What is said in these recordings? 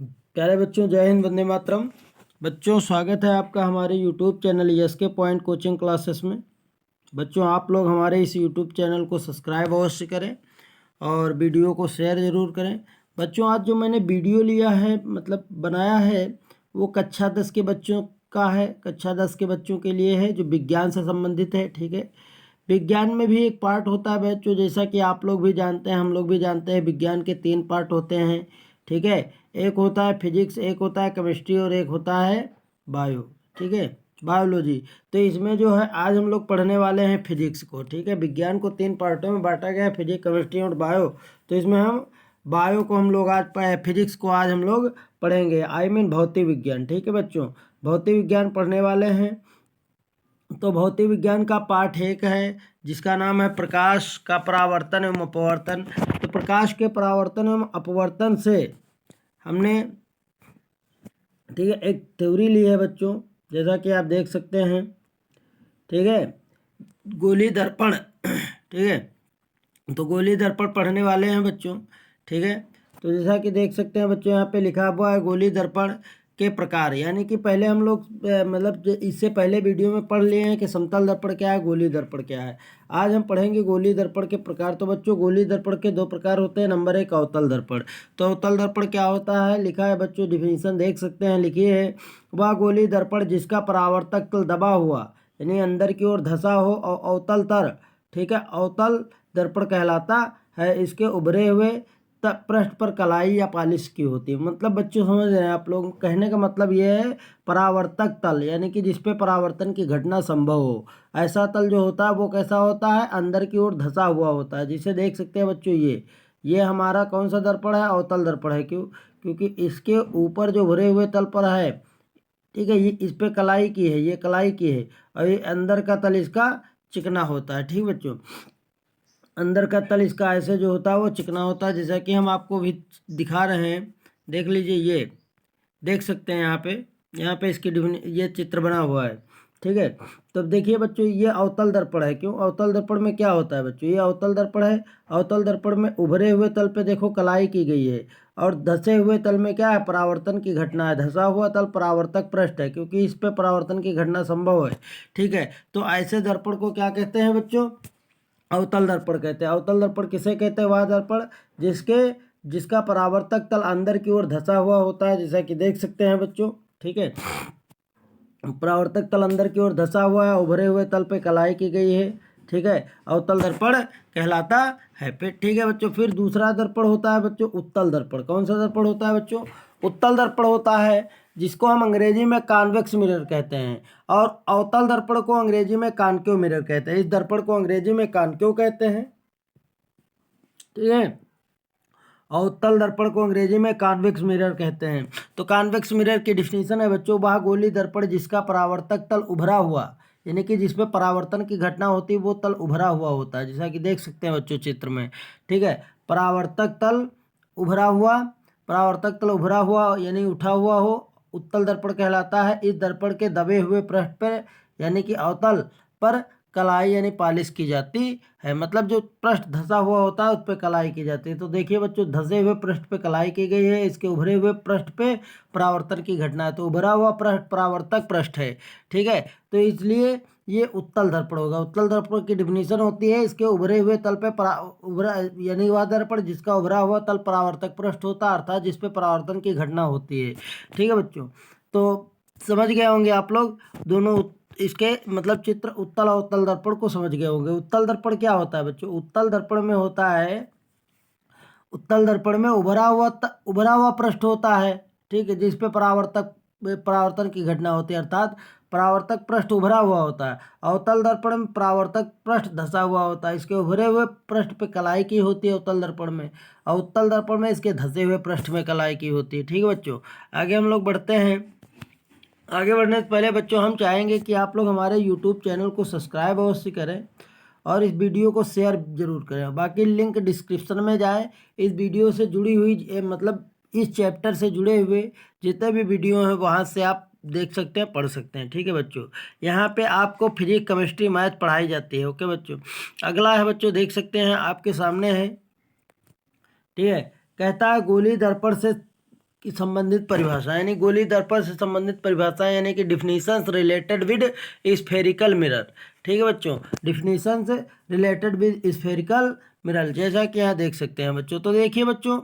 प्यारे बच्चों, जय हिंद, वंदे मातरम। बच्चों, स्वागत है आपका हमारे YouTube channel SK point coaching classes में। बच्चों, आप लोग हमारे इस यूट्यूब चैनल को सब्सक्राइब अवश्य करें और वीडियो को शेयर ज़रूर करें। बच्चों, आज जो मैंने वीडियो लिया है, मतलब बनाया है, वो कक्षा 10 के बच्चों का है। कक्षा 10 के बच्चों के लिए है, जो विज्ञान से संबंधित है। ठीक है, विज्ञान में भी एक पार्ट होता है बच्चों, जैसा कि आप लोग भी जानते हैं, हम लोग भी जानते हैं, विज्ञान के 3 पार्ट होते हैं। ठीक है, एक होता है फिजिक्स, एक होता है केमिस्ट्री और एक होता है बायो। ठीक है, बायोलॉजी। तो इसमें जो है आज हम लोग पढ़ने वाले हैं फिजिक्स को। ठीक है, विज्ञान को 3 पार्टों में बांटा गया है, फिजिक्स, केमिस्ट्री और बायो। तो इसमें हम बायो को हम लोग आज फिजिक्स को आज हम लोग पढ़ेंगे, भौतिक विज्ञान। ठीक है बच्चों, भौतिक विज्ञान पढ़ने वाले हैं। तो भौतिक विज्ञान का पाठ 1 है, जिसका नाम है प्रकाश का परावर्तन एवं अपवर्तन। तो प्रकाश के परावर्तन एवं अपवर्तन से हमने, ठीक है, एक थ्योरी ली है बच्चों, जैसा कि आप देख सकते हैं। ठीक है, गोली दर्पण। ठीक है, तो गोली दर्पण पढ़ने वाले हैं बच्चों। ठीक है, तो जैसा कि देख सकते हैं बच्चों, यहाँ पे लिखा हुआ है गोली दर्पण के प्रकार। यानी कि पहले हम लोग इससे पहले वीडियो में पढ़ लिए हैं कि समतल दर्पण क्या है, गोली दर्पण क्या है। आज हम पढ़ेंगे गोली दर्पण के प्रकार। तो बच्चों, गोली दर्पण के 2 प्रकार होते हैं। नंबर 1, अवतल दर्पण। तो अवतल दर्पण क्या होता है, लिखा है बच्चों, डिफिनीशन देख सकते हैं, लिखी है, वह गोली दर्पण जिसका परावर्तक तल दबा हुआ यानी अंदर की ओर धंसा हो और अवतल तर, ठीक है, अवतल दर्पण कहलाता है। इसके उभरे हुए पृष्ठ पर कलाई या पॉलिश की होती है। मतलब बच्चों समझ रहे हैं आप लोग, कहने का मतलब ये है परावर्तक तल, यानी कि जिसपे परावर्तन की घटना संभव हो। ऐसा तल जो होता है वो कैसा होता है, अंदर की ओर धंसा हुआ होता है, जिसे देख सकते हैं बच्चों। ये हमारा कौन सा दर्पण है, अवतल दर्पण है। क्योंकि इसके ऊपर जो भरे हुए तल पर है, ठीक है, ये इस पे कलाई की है, ये कलाई की है, और ये अंदर का तल इसका चिकना होता है। ठीक बच्चों, अंदर का तल इसका ऐसे जो होता है वो चिकना होता है, जैसा कि हम आपको भी दिखा रहे हैं। देख लीजिए, ये देख सकते हैं यहाँ पे इसकी ये चित्र बना हुआ है। ठीक है, तो देखिए बच्चों, ये अवतल दर्पण है। क्यों, अवतल दर्पण में क्या होता है बच्चों, ये अवतल दर्पण है। अवतल दर्पण में उभरे हुए तल पे देखो कलाई की गई है, और धंसे हुए तल में क्या है, परावर्तन की घटना है। धंसा हुआ तल परावर्तक पृष्ठ है, क्योंकि इस पे परावर्तन की घटना संभव है। ठीक है, तो ऐसे दर्पण को क्या कहते हैं बच्चों, अवतल दर्पण कहते हैं। अवतल दर्पण किसे कहते हैं, वह दर्पण जिसका परावर्तक तल अंदर की ओर धंसा हुआ होता है, जैसा कि देख सकते हैं बच्चों। ठीक है, परावर्तक तल अंदर की ओर धंसा हुआ है, उभरे हुए तल पे कलाई की गई है। ठीक है, अवतल दर्पण कहलाता है। फिर ठीक है बच्चों, फिर दूसरा दर्पण होता है बच्चों, उत्तल दर्पण। कौन सा दर्पण होता है बच्चों, उत्तल दर्पण होता है, जिसको हम अंग्रेजी में कॉन्वेक्स मिरर कहते हैं, और अवतल दर्पण को अंग्रेजी में कॉनकेव मिरर कहते हैं। इस दर्पण को अंग्रेजी में कॉनकेव कहते हैं। ठीक है, अवतल दर्पण को अंग्रेजी में कॉन्वेक्स मिरर कहते हैं। तो कॉन्वेक्स मिरर की डिफिनीशन है बच्चों, वह गोली दर्पण जिसका परावर्तक तल उभरा हुआ, यानी कि जिसमें परावर्तन की घटना होती है वो तल उभरा हुआ होता है, जैसा कि देख सकते हैं बच्चों चित्र में। ठीक है, परावर्तक तल उभरा हुआ, परावर्तक तल उभरा हुआ यानी उठा हुआ हो, उत्तल दर्पण कहलाता है। इस दर्पण के दबे हुए पृष्ठ पर यानी कि अवतल पर कलाई यानी पॉलिश की जाती है। मतलब जो पृष्ठ धंसा हुआ होता है उस पर कलाई की जाती है। तो देखिए बच्चों, धंसे हुए पृष्ठ पे कलाई की गई है, इसके उभरे हुए पृष्ठ पे परावर्तन की घटना है, तो उभरा हुआ पृष्ठ परावर्तक पृष्ठ है। ठीक है, तो इसलिए ये उत्तल दर्पण होगा। उत्तल दर्पण की डिफिनीशन होती है, इसके उभरे हुए तल पे उभरा यानी वह दर्पण जिसका उभरा हुआ तल परावर्तक पृष्ठ होता है, अर्थात जिसपे परावर्तन की घटना होती है। ठीक है बच्चों, तो समझ गए होंगे आप लोग दोनों इसके मतलब चित्र, उत्तल और अवतल दर्पण को समझ गए होंगे। उत्तल दर्पण क्या होता है बच्चों, उत्तल दर्पण में होता है, उत्तल दर्पण में उभरा हुआ पृष्ठ होता है। ठीक है, जिस पे परावर्तन की घटना होती है, अर्थात परावर्तक पृष्ठ उभरा हुआ होता है। अवतल दर्पण में परावर्तक पृष्ठ धंसा हुआ होता है, इसके उभरे हुए पृष्ठ पे कलाई की होती है उत्तल दर्पण में, और उत्तल दर्पण में इसके धंसे हुए पृष्ठ में कलाई की होती है। ठीक है बच्चों, आगे हम लोग बढ़ते हैं। आगे बढ़ने से पहले बच्चों हम चाहेंगे कि आप लोग हमारे यूट्यूब चैनल को सब्सक्राइब अवश्य करें और इस वीडियो को शेयर जरूर करें। बाकी लिंक डिस्क्रिप्शन में जाए, इस वीडियो से जुड़ी हुई मतलब इस चैप्टर से जुड़े हुए जितने भी वीडियो हैं वहाँ से आप देख सकते हैं, पढ़ सकते हैं। ठीक है बच्चों, यहाँ पे आपको फिजिक्स, केमिस्ट्री, मैथ पढ़ाई जाती है। ओके बच्चों, अगला है बच्चों, देख सकते हैं आपके सामने है। ठीक है, कहता है गोली दर्पण से की संबंधित परिभाषा, यानी गोली दर्पण से संबंधित परिभाषा, यानी कि definitions related with spherical mirror. ठीक है बच्चों, definitions related with spherical mirror, जैसा कि यहाँ देख सकते हैं बच्चों। तो देखिए बच्चों,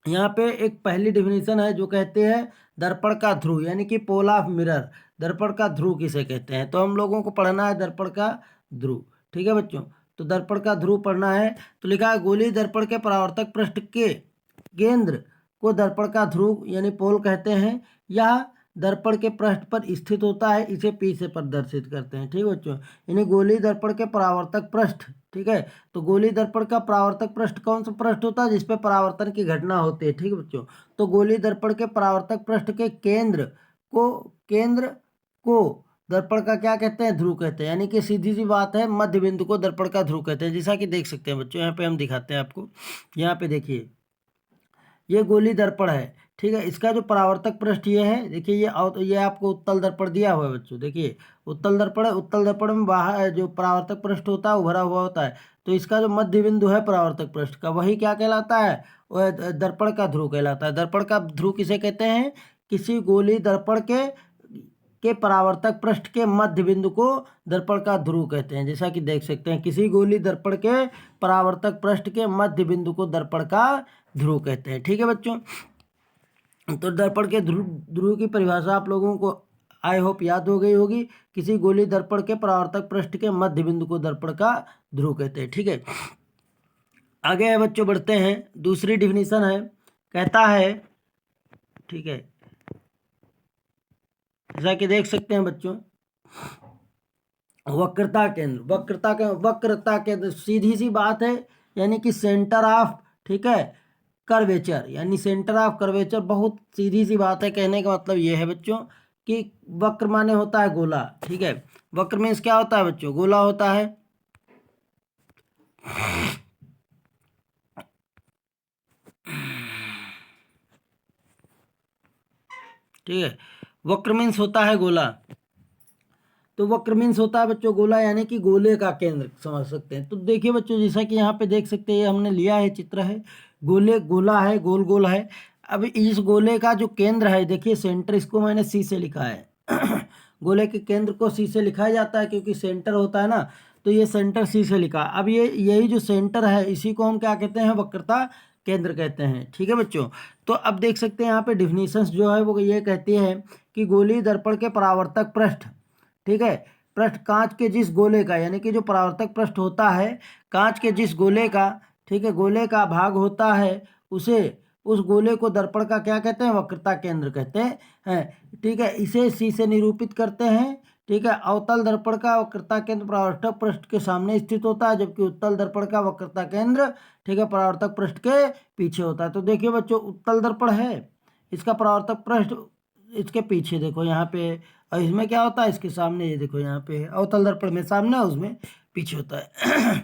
यहाँ पे एक पहली डिफिनीशन है जो कहते हैं दर्पण का ध्रुव, यानी कि पोल ऑफ मिरर। दर्पण का ध्रुव किसे कहते हैं, तो हम लोगों को पढ़ना है दर्पण का ध्रुव। ठीक है बच्चों, तो दर्पण का ध्रुव पढ़ना है। तो लिखा है गोली दर्पण के परावर्तक पृष्ठ के केंद्र को दर्पण का ध्रुव यानी पोल कहते हैं। यह दर्पण के पृष्ठ पर स्थित होता है, इसे पी से प्रदर्शित करते हैं। ठीक है बच्चों, यानी गोली दर्पण के परावर्तक पृष्ठ। ठीक है, तो गोली दर्पण का परावर्तक पृष्ठ कौन सा पृष्ठ होता है, जिसपे परावर्तन की घटना होती है। ठीक है बच्चों, तो गोली दर्पण के परावर्तक पृष्ठ के केंद्र को दर्पण का क्या कहते हैं, ध्रुव कहते हैं। यानी कि सीधी सी बात है, मध्य बिंदु को दर्पण का ध्रुव कहते हैं, जैसा कि देख सकते हैं बच्चों। यहाँ पे हम दिखाते हैं आपको, यहाँ पे देखिए ये गोली दर्पण है। ठीक है, इसका जो परावर्तक पृष्ठ ये है, देखिए ये आपको उत्तल दर्पण दिया हुआ है बच्चों। देखिए उत्तल दर्पण है, उत्तल दर्पण में बाहर जो परावर्तक पृष्ठ होता है उभरा हुआ होता है। तो इसका जो मध्य बिंदु है परावर्तक पृष्ठ का, वही क्या कहलाता है, वह दर्पण का ध्रुव कहलाता है। दर्पण का ध्रुव किसे कहते हैं, किसी गोली दर्पण के परावर्तक पृष्ठ के मध्य बिंदु को दर्पण का ध्रुव कहते हैं। जैसा कि देख सकते हैं, किसी गोली दर्पण के परावर्तक पृष्ठ के मध्य बिंदु को दर्पण का ध्रुव कहते हैं। ठीक है बच्चों, तो दर्पण के ध्रुव की परिभाषा आप लोगों को आई होप याद हो गई होगी। किसी गोली दर्पण के परावर्तक पृष्ठ के मध्य बिंदु को दर्पण का ध्रुव कहते हैं। ठीक है, आगे है बच्चों, बढ़ते हैं। दूसरी डिफिनीशन है, कहता है, ठीक है, जैसा कि देख सकते हैं बच्चों, वक्रता केंद्र। वक्रता केंद्र सीधी सी बात है, यानी कि सेंटर ऑफ, ठीक है, कर्वेचर, यानी सेंटर ऑफ कर्वेचर। बहुत सीधी सी बात है, कहने का मतलब ये है बच्चों कि वक्र माने होता है गोला। ठीक है, वक्र मीन्स क्या होता है बच्चों, गोला होता है। ठीक है, वक्र मीन्स होता है गोला। तो वक्र मीन्स होता है बच्चों गोला, यानी कि गोले का केंद्र समझ सकते हैं। तो देखिए बच्चों, जैसा कि यहाँ पे देख सकते हैं, हमने लिया है चित्र है, गोला है, गोल गोल है। अब इस गोले का जो केंद्र है, देखिए सेंटर, इसको मैंने सी से लिखा है। गोले के केंद्र को सी से लिखा जाता है, क्योंकि सेंटर होता है ना, तो ये सेंटर सी से लिखा। अब यही जो सेंटर है, इसी को हम क्या कहते हैं, वक्रता केंद्र कहते हैं। ठीक है बच्चों, तो अब देख सकते हैं यहाँ पे डिफिनीशंस जो है वो ये कहती है कि गोली दर्पण के परावर्तक पृष्ठ, ठीक है, पृष्ठ कांच के जिस गोले का, यानी कि जो परावर्तक पृष्ठ होता है कांच के जिस गोले का, ठीक है, गोले का भाग होता है, उस गोले को दर्पण का क्या कहते हैं, वक्रता केंद्र कहते हैं। ठीक है, इसे सी से निरूपित करते हैं। ठीक है, अवतल दर्पण का वक्रता केंद्र परावर्तक पृष्ठ के सामने स्थित होता है, जबकि उत्तल दर्पण का वक्रता केंद्र, ठीक है, परावर्तक पृष्ठ के पीछे होता है। तो देखिए बच्चों, उत्तल दर्पण है, इसका परावर्तक पृष्ठ इसके पीछे देखो यहाँ पे, और इसमें क्या होता है, इसके सामने, ये देखो यहाँ पे अवतल दर्पण में सामने, उसमें पीछे होता है।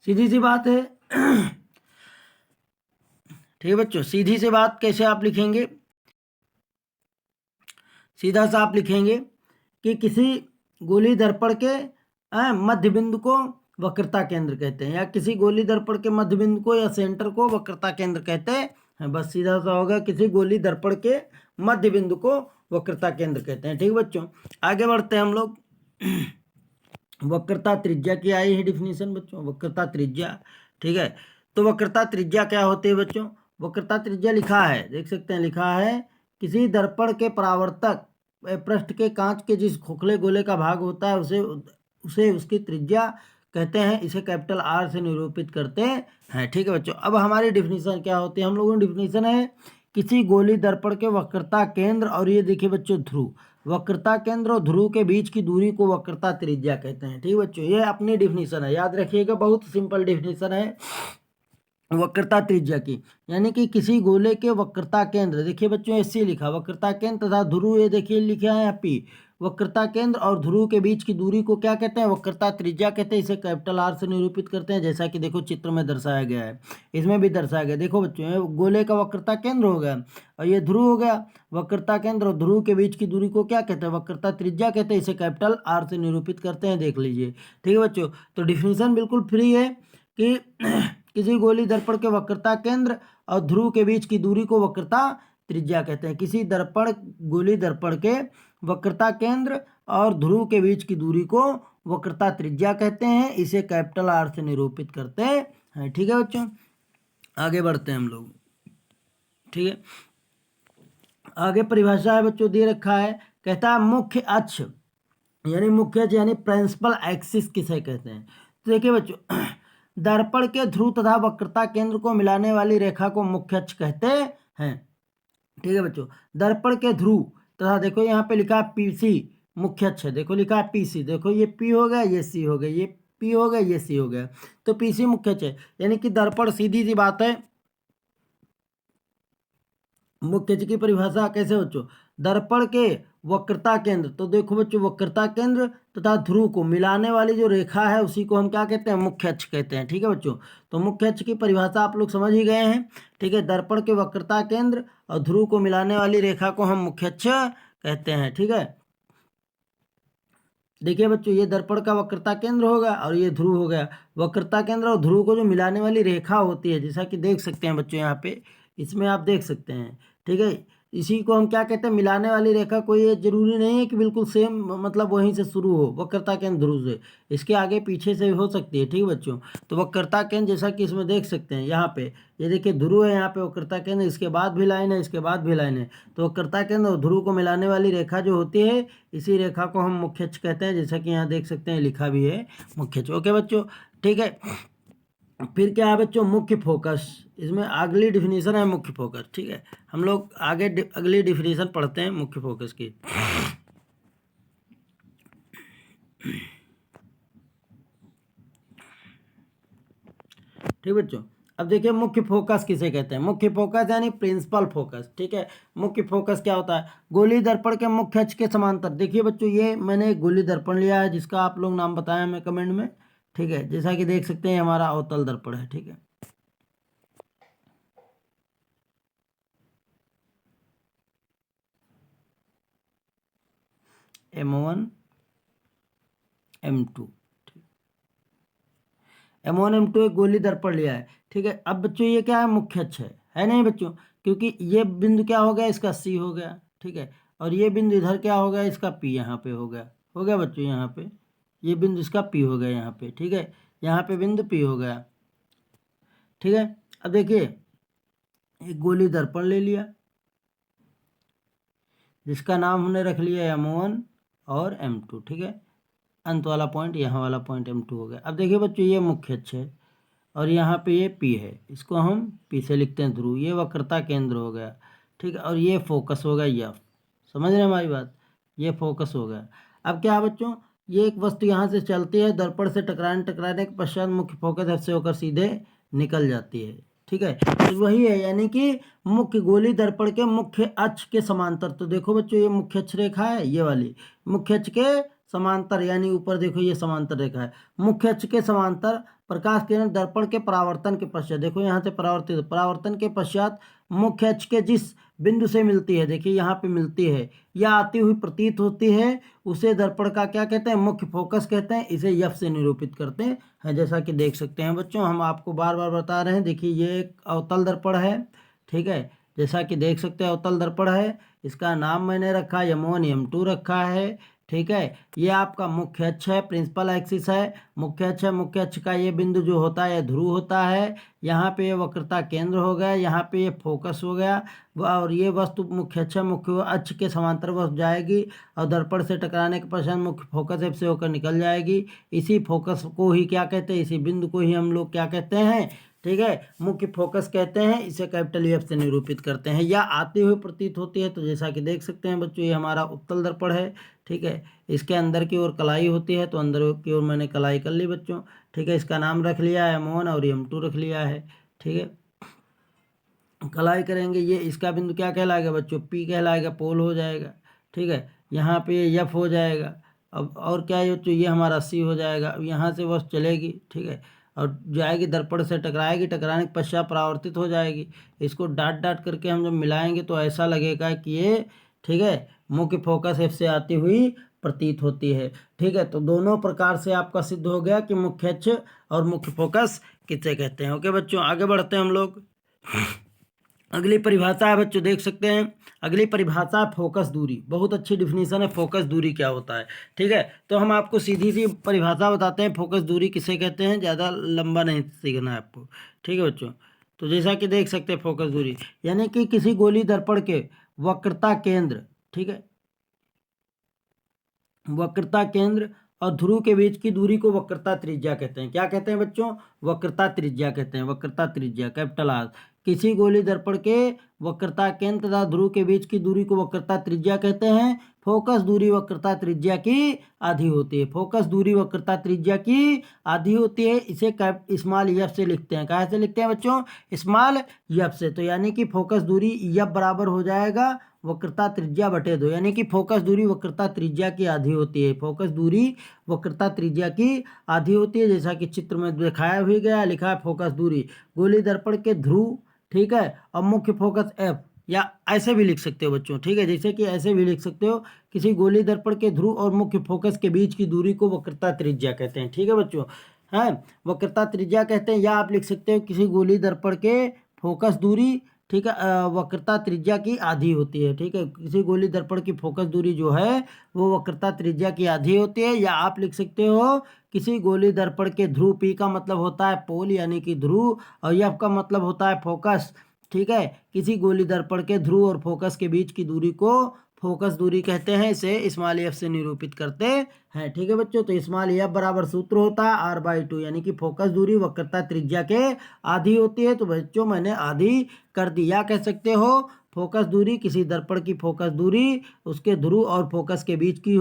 सीधी सी बात है। ठीक है बच्चों, सीधी सी बात कैसे आप लिखेंगे, सीधा सा आप लिखेंगे कि किसी गोली दर्पण के मध्य बिंदु को वक्रता केंद्र कहते हैं, या किसी गोली दर्पण के मध्य बिंदु को या सेंटर को वक्रता केंद्र कहते हैं। बस सीधा सा होगा, किसी गोली दर्पण के मध्य बिंदु को वक्रता केंद्र कहते हैं। ठीक बच्चों, आगे बढ़ते हैं हम लोग। वक्रता त्रिज्या की आई है डिफिनीशन बच्चों, वक्रता त्रिज्या। ठीक है, तो वक्रता त्रिज्या क्या होती है बच्चों, वक्रता त्रिज्या लिखा है, देख सकते हैं, लिखा है किसी दर्पण के परावर्तक पृष्ठ के कांच के जिस खोखले गोले का भाग होता है उसे उसकी त्रिज्या कहते हैं। इसे कैपिटल आर से निरूपित करते हैं। ठीक है बच्चों, अब हमारी डिफिनीशन क्या होती है, हम लोगों की डिफिनीशन है किसी गोली दर्पण के वक्रता केंद्र, और ये देखिए बच्चों ध्रुव, वक्रता केंद्र और ध्रुव के बीच की दूरी को वक्रता त्रिज्या कहते हैं। ठीक बच्चों, ये अपनी डिफिनीशन है, याद रखिएगा, बहुत सिंपल डिफिनीशन है वक्रता त्रिज्या की। यानी कि किसी गोले के वक्रता केंद्र, देखिए बच्चों ऐसे लिखा, वक्रता केंद्र तथा ध्रुव, ये देखिए लिखा है पी, वक्रता केंद्र और ध्रुव के बीच की दूरी को क्या कहते हैं, वक्रता त्रिज्या कहते हैं। इसे कैपिटल आर से निरूपित करते हैं, जैसा कि देखो चित्र में दर्शाया गया है, इसमें भी दर्शाया गया। देखो बच्चों, ये गोले का वक्रता केंद्र हो गया और ये ध्रुव हो गया। वक्रता केंद्र और ध्रुव के बीच की दूरी को क्या कहते हैं, वक्रता त्रिज्या कहते हैं। इसे कैपिटल आर से निरूपित करते हैं, देख लीजिए। ठीक है बच्चों, तो डिफिनीशन बिल्कुल फ्री है कि किसी गोली दर्पण के वक्रता केंद्र और ध्रुव के बीच की दूरी को वक्रता त्रिज्या कहते हैं। किसी दर्पण गोली दर्पण के वक्रता केंद्र और ध्रुव के बीच की दूरी को वक्रता त्रिज्या कहते हैं। इसे कैपिटल आर से निरूपित करते हैं। ठीक है बच्चों, आगे बढ़ते हैं हम लोग। ठीक है, आगे परिभाषा है बच्चों दे रखा है, कहता है मुख्य अक्ष यानी मुख्य अक्ष यानी प्रिंसिपल एक्सिस किसे कहते हैं। तो देखिए बच्चों, दर्पण के ध्रुव तथा वक्रता केंद्र को मिलाने वाली रेखा को मुख्य अक्ष कहते हैं। ठीक है बच्चों, दर्पण के ध्रुव तथा देखो यहाँ पे लिखा है पीसी मुख्य अक्ष है, देखो लिखा है पीसी, देखो ये पी हो गया, ये सी हो गया, ये पी हो गया, ये सी हो गया, तो पीसी मुख्य अक्ष है। यानी कि दर्पण, सीधी सी बात है, मुख्य अक्ष की परिभाषा कैसे बच्चों, दर्पण के वक्रता केंद्र, तो देखो बच्चों वक्रता केंद्र तथा ध्रुव को मिलाने वाली जो रेखा है उसी को हम क्या कहते हैं, मुख्य अक्ष कहते हैं। ठीक है बच्चों, तो मुख्य अक्ष की परिभाषा आप लोग समझ ही गए हैं। ठीक है, दर्पण के वक्रता केंद्र और ध्रुव को मिलाने वाली रेखा को हम मुख्य अक्ष कहते हैं। ठीक है, देखिए बच्चों, ये दर्पण का वक्रता केंद्र होगा और ये ध्रुव हो गया। वक्रता केंद्र और ध्रुव को जो मिलाने वाली रेखा होती है, जैसा कि देख सकते हैं बच्चों यहाँ पे, इसमें आप देख सकते हैं। ठीक है, इसी को हम क्या कहते हैं, मिलाने वाली रेखा। कोई ये जरूरी नहीं है कि बिल्कुल सेम मतलब वहीं से शुरू हो, वक्रता केंद्र ध्रुव से, इसके आगे पीछे से हो सकती है। ठीक है बच्चों, तो वक्रता केंद्र जैसा कि इसमें देख सकते हैं, यहाँ पे ये देखिए ध्रुव है, यहाँ पे वक्रता केंद्र, इसके बाद भी लाइन है, इसके बाद भी लाइन है। तो वक्रता केंद्र और ध्रुव को मिलाने वाली रेखा जो होती है, इसी रेखा को हम मुख्य अक्ष कहते हैं, जैसा कि यहाँ देख सकते हैं लिखा भी है मुख्य अक्ष। ओके बच्चों, ठीक है, फिर क्या है बच्चों, मुख्य फोकस। इसमें अगली डिफिनीशन है मुख्य फोकस। ठीक है, हम लोग आगे अगली डिफिनीशन पढ़ते हैं मुख्य फोकस की। ठीक बच्चों, अब देखिए मुख्य फोकस किसे कहते हैं। मुख्य फोकस यानी प्रिंसिपल फोकस। ठीक है, मुख्य फोकस क्या होता है, गोली दर्पण के मुख्य अक्ष के समांतर। देखिए बच्चों, ये मैंने गोली दर्पण लिया है, जिसका आप लोग नाम बताएं हमें कमेंट में। ठीक है, जैसा कि देख सकते हैं हमारा अवतल दर्पण है। ठीक है, M1 M2, M1 M2 एक गोली दर्पण लिया है। ठीक है, अब बच्चों ये क्या है, मुख्य अक्ष है नहीं बच्चों, क्योंकि ये बिंदु क्या हो गया, इसका C हो गया। ठीक है, और ये बिंदु इधर क्या हो गया, इसका P यहाँ पे हो गया बच्चों, यहाँ पे ये बिंदु इसका P हो गया यहाँ पे। ठीक है, यहाँ पे बिंदु P हो गया। ठीक है, अब देखिए एक गोली दर्पण ले लिया, जिसका नाम हमने रख लिया M1 और M2। ठीक है, अंत वाला पॉइंट, यहाँ वाला पॉइंट M2 हो गया। अब देखिए बच्चों, ये मुख्य अक्ष है और यहाँ पे ये P है, इसको हम P से लिखते हैं ध्रुव, ये वक्रता केंद्र हो गया। ठीक है, और ये फोकस हो गया F। समझ रहे हैं हमारी बात, ये फोकस हो गया। अब क्या है बच्चों, ये एक वस्तु यहाँ से चलती है, दर्पण से टकराने के पश्चात मुख्य फोकस F से होकर सीधे निकल जाती है। ठीक है, तो वही है, यानी कि मुख्य गोली दर्पण के मुख्य अक्ष के समांतर। तो देखो बच्चों, ये मुख्य अक्ष रेखा है, ये वाली मुख्य अक्ष के समांतर, यानी ऊपर देखो ये समांतर रेखा है, मुख्य अक्ष के समांतर प्रकाश किरण दर्पण के परावर्तन के पश्चात, देखो यहाँ से परावर्तन के पश्चात मुख्य अक्ष के जिस बिंदु से मिलती है, देखिए यहाँ पे मिलती है या आती हुई प्रतीत होती है, उसे दर्पण का क्या कहते हैं, मुख्य फोकस कहते हैं। इसे F से निरूपित करते हैं, जैसा कि देख सकते हैं बच्चों, हम आपको बार बार बता रहे हैं। देखिए ये एक अवतल दर्पण है। ठीक है, जैसा कि देख सकते हैं अवतल दर्पण है, इसका नाम मैंने रखा M1 M2 रखा है। ठीक है, ये आपका मुख्य अक्ष है, प्रिंसिपल एक्सिस है, मुख्य अक्ष है। मुख्य अक्ष का ये बिंदु जो होता है ध्रुव होता है, यहाँ पे ये वक्रता केंद्र हो गया, यहाँ पे ये फोकस हो गया, और ये वस्तु मुख्य अक्ष, मुख्य अक्ष के समांतर वस्तु जाएगी और दर्पण से टकराने के पश्चात मुख्य फोकस F से होकर निकल जाएगी। इसी फोकस को ही क्या कहते हैं, इसी बिंदु को ही हम लोग क्या कहते हैं, ठीक है, मुख्य फोकस कहते हैं। इसे कैपिटल F से निरूपित करते हैं या आते हुए प्रतीत होती है। तो जैसा कि देख सकते हैं बच्चों, ये हमारा उत्तल दर्पण है। ठीक है, इसके अंदर की ओर कलाई होती है, तो अंदर की ओर मैंने कलाई कर ली बच्चों। ठीक है, इसका नाम रख लिया है M1 और M2 रख लिया है। ठीक है, कलाई करेंगे, ये इसका बिंदु क्या कहलाएगा बच्चों, P कहलाएगा, पोल हो जाएगा। ठीक है, यहाँ पे F हो जाएगा। अब और क्या है बच्चों, ये हमारा C हो जाएगा। अब यहाँ से बस चलेगी। ठीक है, और जाएगी दर्पण से टकराएगी, टकराने के पश्चात परावर्तित हो जाएगी। इसको डाट डाट करके हम जब मिलाएंगे तो ऐसा लगेगा कि ये, ठीक है, मुख्य फोकस F से आती हुई प्रतीत होती है। ठीक है, तो दोनों प्रकार से आपका सिद्ध हो गया कि मुख्य अक्ष और मुख्य फोकस किसे कहते हैं। ओके बच्चों, आगे बढ़ते हैं हम लोग। अगली परिभाषा है बच्चों, देख सकते हैं अगली परिभाषा है फोकस दूरी। बहुत अच्छी डिफिनीशन है फोकस दूरी क्या होता है। ठीक है, तो हम आपको सीधी सी परिभाषा बताते हैं फोकस दूरी किसे कहते हैं, ज़्यादा लंबा नहीं सीखना है आपको। ठीक है बच्चों, तो जैसा कि देख सकते हैं फोकस दूरी यानी कि किसी गोली दर्पण के वक्रता केंद्र, ठीक है, वक्रता केंद्र और ध्रुव के बीच की दूरी को वक्रता त्रिज्या कहते हैं। क्या कहते हैं बच्चों, वक्रता त्रिज्या कहते हैं, वक्रता त्रिज्या कैपिटल आर। किसी गोली दर्पण के वक्रता केंद्र तथा ध्रुव के बीच की दूरी को वक्रता त्रिज्या कहते हैं। फोकस दूरी वक्रता त्रिज्या की आधी होती है, फोकस दूरी वक्रता त्रिज्या की आधी होती है। इसे स्मॉल एफ से लिखते हैं, कहाँ से लिखते हैं बच्चों, स्मॉल एफ से। तो यानी कि फोकस दूरी एफ बराबर हो जाएगा वक्रता त्रिज्या बटे 2, यानी कि फोकस दूरी वक्रता त्रिज्या की आधी होती है, फोकस दूरी वक्रता त्रिज्या की आधी होती है। जैसा कि चित्र में दिखाया भी गया, लिखा है फोकस दूरी गोली दर्पण के ध्रुव, ठीक है, और मुख्य फोकस एफ, या ऐसे भी लिख सकते हो बच्चों। ठीक है, जैसे कि ऐसे भी लिख सकते हो, किसी गोली दर्पण के ध्रुव और मुख्य फोकस के बीच की दूरी को वक्रता त्रिज्या कहते हैं। ठीक है बच्चों, है वक्रता त्रिज्या कहते हैं। या आप लिख सकते हो किसी गोली दर्पण के फोकस दूरी, ठीक है, वक्रता त्रिज्या की आधी होती है। ठीक है, किसी गोली दर्पण की फोकस दूरी जो है वो वक्रता त्रिज्या की आधी होती है। या आप लिख सकते हो किसी गोली दर्पण के ध्रुव, पी का मतलब होता है पोल यानी कि ध्रुव, और एफ का मतलब होता है फोकस। ठीक है, किसी गोली दर्पण के ध्रुव और फोकस के बीच की दूरी को फोकस दूरी कहते हैं। इसे स्मॉल एफ से निरूपित करते हैं। ठीक है बच्चों, तो स्मॉल एफ बराबर सूत्र होता है r/2, यानी कि फोकस दूरी वक्रता त्रिज्या के आधी होती है। तो बच्चों मैंने आधी कर दिया, कह सकते हो फोकस दूरी किसी दर्पण की फोकस दूरी, उसके ध्रुव और फोकस के बीच की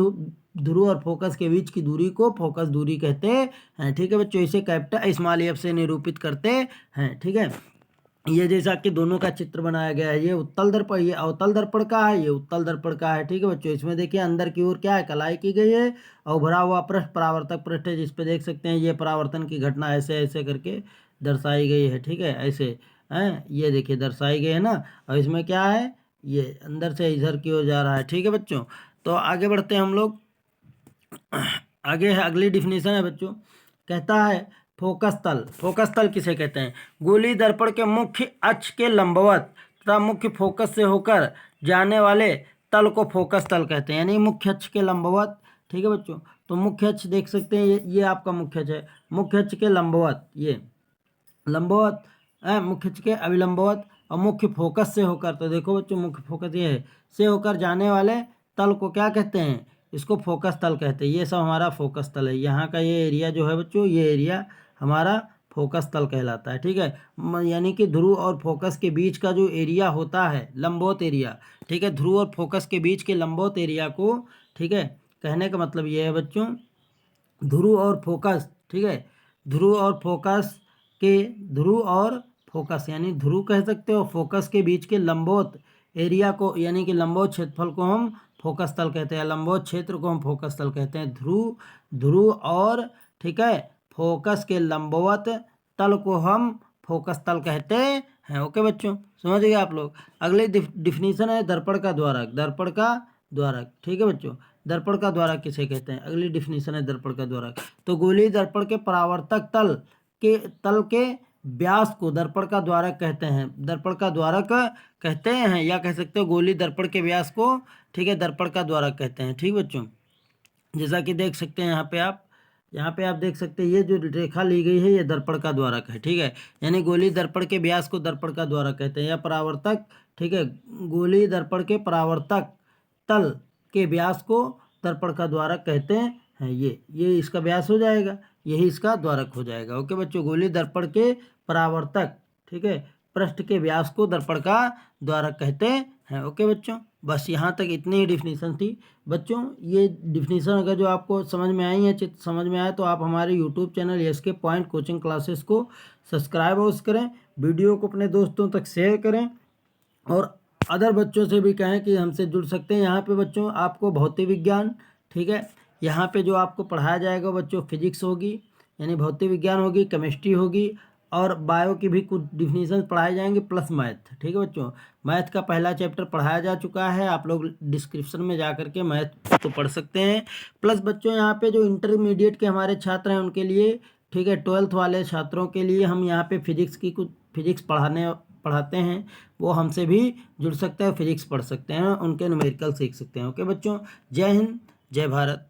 ध्रुव और फोकस के बीच की दूरी को फोकस दूरी कहते हैं। ठीक है बच्चों, इसे कैपिटल स्मॉल एफ से निरूपित करते हैं। ठीक है, ये जैसा कि दोनों का चित्र बनाया गया है, ये उत्तल दर्पण, ये अवतल दर्पण का है, ये उत्तल दर्पण का है। ठीक है बच्चों, इसमें देखिए अंदर की ओर क्या है, कलाई की गई है और भरा हुआ पृष्ठ परावर्तक पृष्ठ है, जिस पे देख सकते हैं ये परावर्तन की घटना ऐसे ऐसे करके दर्शाई गई है। ठीक है, ऐसे हैं, ये देखिए दर्शाई गई है ना। और इसमें क्या है, ये अंदर से इधर की ओर जा रहा है। ठीक है बच्चों, तो आगे बढ़ते हैं हम लोग। आगे है अगली डिफिनीशन है बच्चों, कहता है फोकस तल। फोकस तल किसे कहते हैं, गोली दर्पण के मुख्य अक्ष के लंबवत तथा मुख्य फोकस से होकर जाने वाले तल को फोकस तल कहते हैं, यानी मुख्य अक्ष के लंबवत। ठीक है बच्चों, तो मुख्य अक्ष देख सकते हैं, ये आपका मुख्य अक्ष है, मुख्य अक्ष के लंबवत, ये लंबवत है, मुख्य अक्ष के अभिलंबवत और मुख्य फोकस से होकर, तो देखो बच्चों मुख्य फोकस ये है, से होकर जाने वाले तल को क्या कहते हैं, इसको फोकस तल कहते हैं। ये सब हमारा फोकस तल है, यहाँ का ये एरिया जो है बच्चों, ये एरिया हमारा फोकस तल कहलाता है। ठीक है, यानी कि ध्रुव और फोकस के बीच का जो एरिया होता है, लंबवत एरिया। ठीक है, ध्रुव और फोकस के बीच के लंबवत एरिया को, ठीक है, कहने का मतलब ये है बच्चों, ध्रुव और फोकस, ठीक है, ध्रुव और फोकस के, ध्रुव और फोकस यानी ध्रुव कह सकते हो, फोकस के बीच के लंबवत एरिया को यानी कि लंबवत क्षेत्रफल को हम फोकस तल कहते हैं, लंबवत क्षेत्र को हम फोकस तल कहते हैं। ध्रुव ध्रुव और, ठीक है, फोकस के लंबवत तल को हम फोकस तल कहते हैं। ओके बच्चों, समझ गए आप लोग। अगली डिफिनीशन है दर्पण का द्वारक, दर्पण का द्वारक। ठीक है बच्चों, दर्पण का द्वारक किसे कहते हैं, अगली डिफिनीशन है दर्पण का द्वारक। तो गोली दर्पण के परावर्तक तल के व्यास को दर्पण का द्वारक कहते हैं, दर्पण का द्वारक कहते हैं, या कह सकते हो गोली दर्पण के व्यास को, ठीक है, दर्पण का द्वारक कहते हैं। ठीक बच्चों, जैसा कि देख सकते हैं यहाँ पे आप देख सकते हैं, ये जो रेखा ली गई है ये दर्पण का द्वारक है। ठीक है, यानी गोली दर्पण के व्यास को दर्पण का द्वारक कहते हैं, या परावर्तक, ठीक है, गोली दर्पण के परावर्तक तल के व्यास को दर्पण का द्वारक कहते हैं। ये इसका व्यास हो जाएगा, यही इसका द्वारक हो जाएगा। ओके बच्चों, गोली दर्पण के परावर्तक, ठीक है, पृष्ठ के व्यास को दर्पण का द्वारक कहते हैं। ओके बच्चों, बस यहाँ तक इतनी ही डिफिनीशन थी बच्चों। ये डिफिनीशन अगर जो आपको समझ में आई है, चित्र समझ में आए, तो आप हमारे YouTube channel SK point coaching classes को सब्सक्राइब अवश्य करें, वीडियो को अपने दोस्तों तक शेयर करें और अदर बच्चों से भी कहें कि हमसे जुड़ सकते हैं। यहाँ पे बच्चों आपको भौतिक विज्ञान, ठीक है, यहाँ पे जो आपको पढ़ाया जाएगा बच्चों, फिजिक्स होगी यानी भौतिक विज्ञान होगी, केमिस्ट्री होगी और बायो की भी कुछ डिफिनीशन पढ़ाए जाएंगे, प्लस मैथ। ठीक है बच्चों, मैथ का पहला चैप्टर पढ़ाया जा चुका है, आप लोग डिस्क्रिप्शन में जा करके मैथ तो पढ़ सकते हैं। प्लस बच्चों यहाँ पे जो इंटरमीडिएट के हमारे छात्र हैं उनके लिए, ठीक है, 12th वाले छात्रों के लिए हम यहाँ पे फिजिक्स की कुछ फिजिक्स पढ़ाते हैं वो हमसे भी जुड़ सकते हैं, फिजिक्स पढ़ सकते हैं, उनके न्यूमेरिकल सीख सकते हैं। ओके बच्चों, जय हिंद, जय भारत।